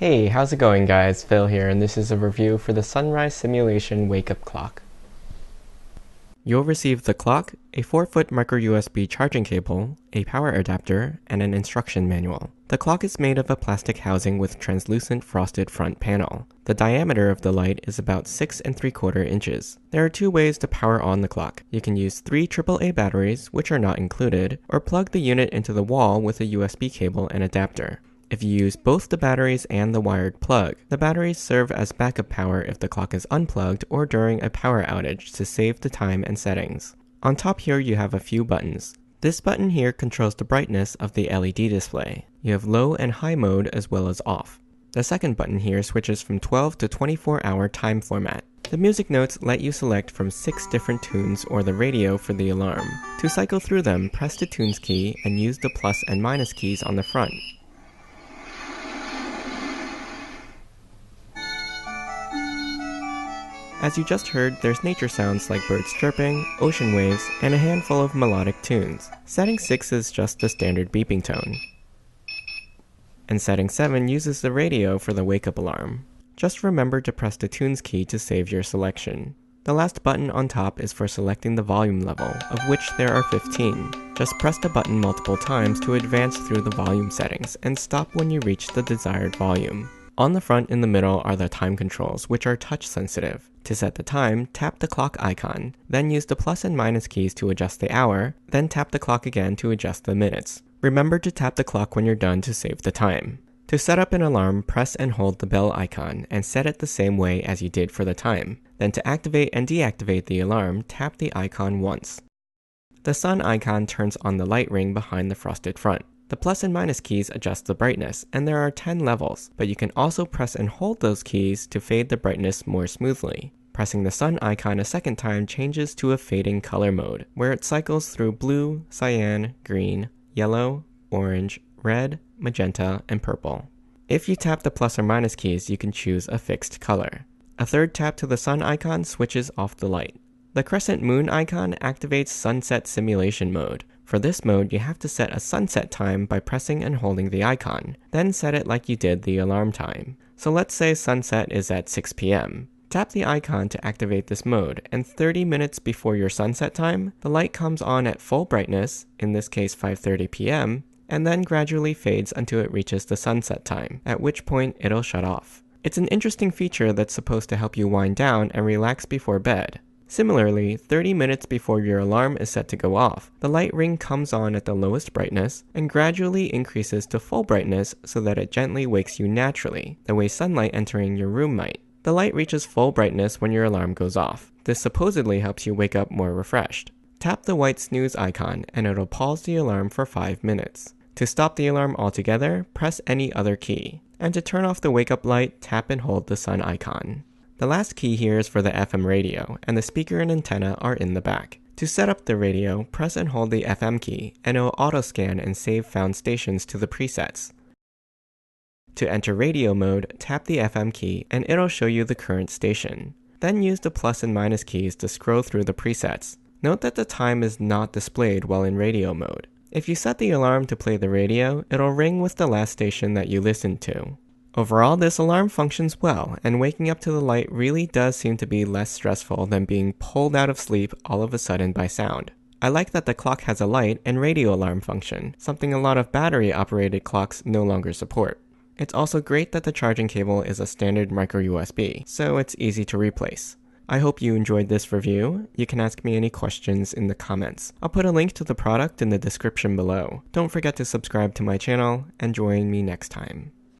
Hey, how's it going guys? Phil here, and this is a review for the Sunrise Simulation Wake-Up Clock. You'll receive the clock, a 4-foot micro USB charging cable, a power adapter, and an instruction manual. The clock is made of a plastic housing with translucent frosted front panel. The diameter of the light is about 6 3/4 inches. There are two ways to power on the clock. You can use 3 AAA batteries, which are not included, or plug the unit into the wall with a USB cable and adapter. If you use both the batteries and the wired plug, the batteries serve as backup power if the clock is unplugged or during a power outage to save the time and settings. On top here you have a few buttons. This button here controls the brightness of the LED display. You have low and high mode as well as off. The second button here switches from 12 to 24-hour time format. The music notes let you select from 6 different tunes or the radio for the alarm. To cycle through them, press the tunes key and use the plus and minus keys on the front. As you just heard, there's nature sounds like birds chirping, ocean waves, and a handful of melodic tunes. Setting 6 is just the standard beeping tone. And setting 7 uses the radio for the wake-up alarm. Just remember to press the tunes key to save your selection. The last button on top is for selecting the volume level, of which there are 15. Just press the button multiple times to advance through the volume settings, and stop when you reach the desired volume. On the front in the middle are the time controls, which are touch sensitive. To set the time, tap the clock icon, then use the plus and minus keys to adjust the hour, then tap the clock again to adjust the minutes. Remember to tap the clock when you're done to save the time. To set up an alarm, press and hold the bell icon and set it the same way as you did for the time. Then to activate and deactivate the alarm, tap the icon once. The sun icon turns on the light ring behind the frosted front. The plus and minus keys adjust the brightness, and there are 10 levels, but you can also press and hold those keys to fade the brightness more smoothly. Pressing the sun icon a second time changes to a fading color mode, where it cycles through blue, cyan, green, yellow, orange, red, magenta, and purple. If you tap the plus or minus keys, you can choose a fixed color. A third tap to the sun icon switches off the light. The crescent moon icon activates sunset simulation mode. For this mode, you have to set a sunset time by pressing and holding the icon, then set it like you did the alarm time. So let's say sunset is at 6 p.m. Tap the icon to activate this mode, and 30 minutes before your sunset time, the light comes on at full brightness, in this case 5:30 p.m., and then gradually fades until it reaches the sunset time, at which point it'll shut off. It's an interesting feature that's supposed to help you wind down and relax before bed. Similarly, 30 minutes before your alarm is set to go off, the light ring comes on at the lowest brightness and gradually increases to full brightness so that it gently wakes you naturally, the way sunlight entering your room might. The light reaches full brightness when your alarm goes off. This supposedly helps you wake up more refreshed. Tap the white snooze icon and it'll pause the alarm for 5 minutes. To stop the alarm altogether, press any other key. And to turn off the wake-up light, tap and hold the sun icon. The last key here is for the FM radio, and the speaker and antenna are in the back. To set up the radio, press and hold the FM key, and it will auto-scan and save found stations to the presets. To enter radio mode, tap the FM key, and it'll show you the current station. Then use the plus and minus keys to scroll through the presets. Note that the time is not displayed while in radio mode. If you set the alarm to play the radio, it'll ring with the last station that you listened to. Overall, this alarm functions well, and waking up to the light really does seem to be less stressful than being pulled out of sleep all of a sudden by sound. I like that the clock has a light and radio alarm function, something a lot of battery-operated clocks no longer support. It's also great that the charging cable is a standard micro USB, so it's easy to replace. I hope you enjoyed this review. You can ask me any questions in the comments. I'll put a link to the product in the description below. Don't forget to subscribe to my channel, and join me next time.